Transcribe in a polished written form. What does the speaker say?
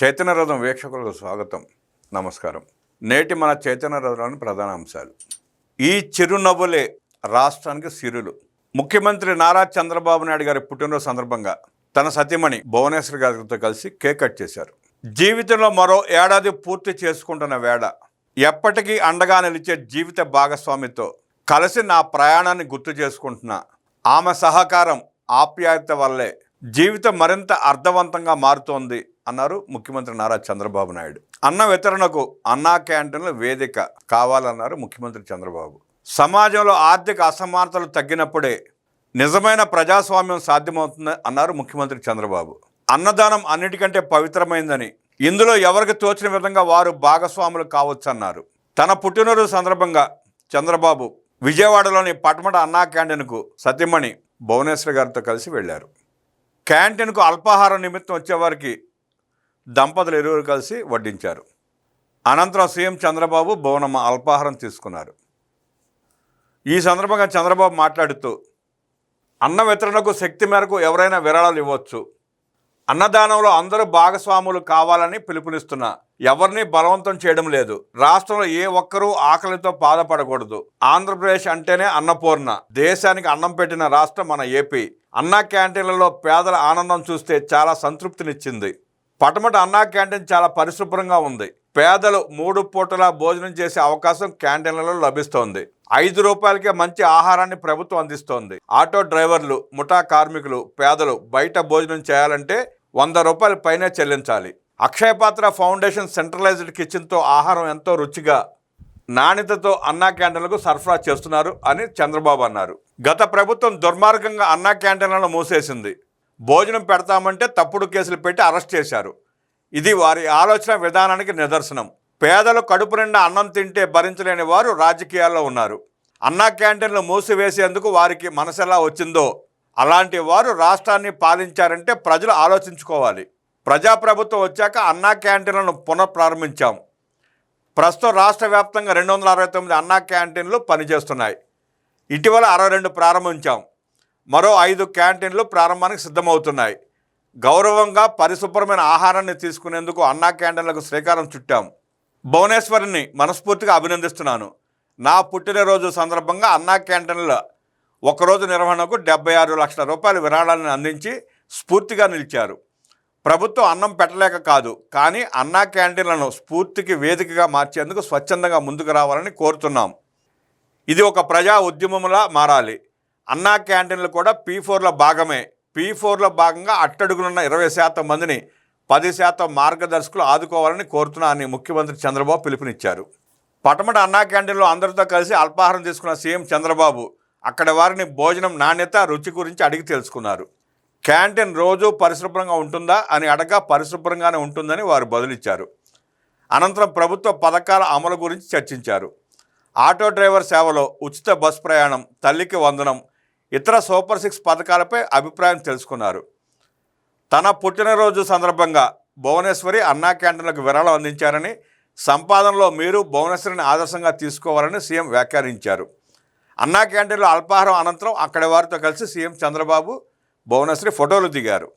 చైతన్య రథం వీక్షకులకు స్వాగతం, నమస్కారం. నేటి మన చైతన్య రథంలోని ప్రధాన అంశాలు. ఈ చిరునవ్వులే రాష్ట్రానికి సిరులు. ముఖ్యమంత్రి నారా చంద్రబాబు నాయుడు గారి పుట్టినరోజు సందర్భంగా తన సతీమణి భువనేశ్వరి గారితో కలిసి కేక్ కట్ చేశారు. జీవితంలో మరో ఏడాది పూర్తి చేసుకుంటున్న వేళ ఎప్పటికీ అండగా నిలిచే జీవిత భాగస్వామితో కలిసి నా ప్రయాణాన్ని గుర్తు చేసుకుంటున్నా. ఆమె సహకారం, ఆప్యాయత వల్లే జీవితం మరింత అర్థవంతంగా మారుతోంది అన్నారు ముఖ్యమంత్రి నారా చంద్రబాబు నాయుడు. అన్న వితరణకు అన్నా క్యాంటీన్లు వేదిక కావాలన్నారు ముఖ్యమంత్రి చంద్రబాబు. సమాజంలో ఆర్థిక అసమానతలు తగ్గినప్పుడే నిజమైన ప్రజాస్వామ్యం సాధ్యమవుతుంది అన్నారు ముఖ్యమంత్రి చంద్రబాబు. అన్నదానం అన్నిటికంటే పవిత్రమైందని, ఇందులో ఎవరికి తోచిన విధంగా వారు భాగస్వాములు కావచ్చన్నారు. తన పుట్టినరోజు సందర్భంగా చంద్రబాబు విజయవాడలోని పటమట అన్నా క్యాంటీన్కు సతీమణి భువనేశ్వరి గారితో కలిసి వెళ్లారు. క్యాంటీన్కు అల్పాహారం నిమిత్తం వచ్చేవారికి దంపతులు ఇరువురు కలిసి వడ్డించారు. అనంతరం సీఎం చంద్రబాబు భువనమ్మ అల్పాహారం తీసుకున్నారు. ఈ సందర్భంగా చంద్రబాబు మాట్లాడుతూ, అన్న వితరణకు శక్తి మేరకు ఎవరైనా విరాళాలు ఇవ్వచ్చు. అన్నదానంలో అందరూ భాగస్వాములు కావాలని పిలుపునిస్తున్నా. ఎవరిని బలవంతం చేయడం లేదు. రాష్ట్రంలో ఏ ఒక్కరూ ఆకలితో బాధపడకూడదు. ఆంధ్రప్రదేశ్ అంటేనే అన్నపూర్ణ. దేశానికి అన్నం పెట్టిన రాష్ట్రం మన ఏపీ. అన్నా క్యాంటీన్లలో పేదల ఆనందం చూస్తే చాలా సంతృప్తినిచ్చింది. పటమట అన్నా క్యాంటీన్ చాలా పరిశుభ్రంగా ఉంది. పేదలు 3 పూటలా భోజనం చేసే అవకాశం క్యాంటీన్లలో లభిస్తోంది. 5 రూపాయలకే మంచి ఆహారాన్ని ప్రభుత్వం అందిస్తోంది. ఆటో డ్రైవర్లు, ముఠా కార్మికులు, పేదలు బయట భోజనం చేయాలంటే 100 రూపాయల పైనే చెల్లించాలి. అక్షయపాత్ర ఫౌండేషన్ సెంట్రలైజ్డ్ కిచెన్తో ఆహారం ఎంతో రుచిగా, నాణ్యతతో అన్నా క్యాంటీన్లకు సరఫరా చేస్తున్నారు అని చంద్రబాబు అన్నారు. గత ప్రభుత్వం దుర్మార్గంగా అన్నా క్యాంటీన్లను మూసేసింది. భోజనం పెడతామంటే తప్పుడు కేసులు పెట్టి అరెస్ట్ చేశారు. ఇది వారి ఆలోచన విధానానికి నిదర్శనం. పేదలు కడుపు నిండా అన్నం తింటే భరించలేని వారు రాజకీయాల్లో ఉన్నారు. అన్నా క్యాంటీన్లు మూసివేసేందుకు వారికి మనసెలా వచ్చిందో అలాంటి వారు రాష్ట్రాన్ని పాలించారంటే ప్రజలు ఆలోచించుకోవాలి. ప్రజాప్రభుత్వం వచ్చాక అన్నా క్యాంటీన్లను పునఃప్రారంభించాం. ప్రస్తుతం రాష్ట్ర వ్యాప్తంగా 269 అన్నా క్యాంటీన్లు పనిచేస్తున్నాయి. ఇటీవల 62 ప్రారంభించాం. మరో 5 క్యాంటీన్లు ప్రారంభానికి సిద్ధమవుతున్నాయి. గౌరవంగా పరిశుభ్రమైన ఆహారాన్ని తీసుకునేందుకు అన్నా క్యాంటీన్లకు శ్రీకారం చుట్టాం. భువనేశ్వరిని మనస్ఫూర్తిగా అభినందిస్తున్నాను. నా పుట్టినరోజు సందర్భంగా అన్నా క్యాంటీన్ల ఒకరోజు నిర్వహణకు 76 లక్షల రూపాయల విరాళాలను అందించి స్ఫూర్తిగా నిలిచారు. ప్రభుత్వం అన్నం పెట్టలేక కాదు, కానీ అన్నా క్యాంటీన్లను స్ఫూర్తికి వేదికగా మార్చేందుకు స్వచ్ఛందంగా ముందుకు రావాలని కోరుతున్నాం. ఇది ఒక ప్రజా ఉద్యమంలా మారాలి. అన్నా క్యాంటీన్లు కూడా P4లో భాగమే. P4లో భాగంగా అట్టడుగునున్న 20% మందిని 10% మార్గదర్శకులు ఆదుకోవాలని కోరుతున్నా అని ముఖ్యమంత్రి చంద్రబాబు పిలుపునిచ్చారు. పటమట అన్నా క్యాంటీన్లో అందరితో కలిసి అల్పాహారం తీసుకున్న సీఎం చంద్రబాబు అక్కడ వారిని భోజనం నాణ్యత, రుచి గురించి అడిగి తెలుసుకున్నారు. క్యాంటీన్ రోజు పరిశుభ్రంగా ఉంటుందా అని అడగా పరిశుభ్రంగానే ఉంటుందని వారు బదులిచ్చారు. అనంతరం ప్రభుత్వ పథకాల అమలు గురించి చర్చించారు. ఆటో డ్రైవర్ సేవలో ఉచిత బస్ ప్రయాణం, తల్లికి వందనం, ఇతర సూపర్ 6 పథకాలపై అభిప్రాయం తెలుసుకున్నారు. తన పుట్టినరోజు సందర్భంగా భువనేశ్వరి అన్నా క్యాంటీన్లకు విరాళం అందించారని, సంపాదనలో మీరు భువనేశ్వరిని ఆదర్శంగా తీసుకోవాలని సీఎం వ్యాఖ్యానించారు. అన్నా క్యాంటీన్లో అల్పాహారం అనంతరం అక్కడి వారితో కలిసి సీఎం చంద్రబాబు, భువనేశ్వరి ఫోటోలు దిగారు.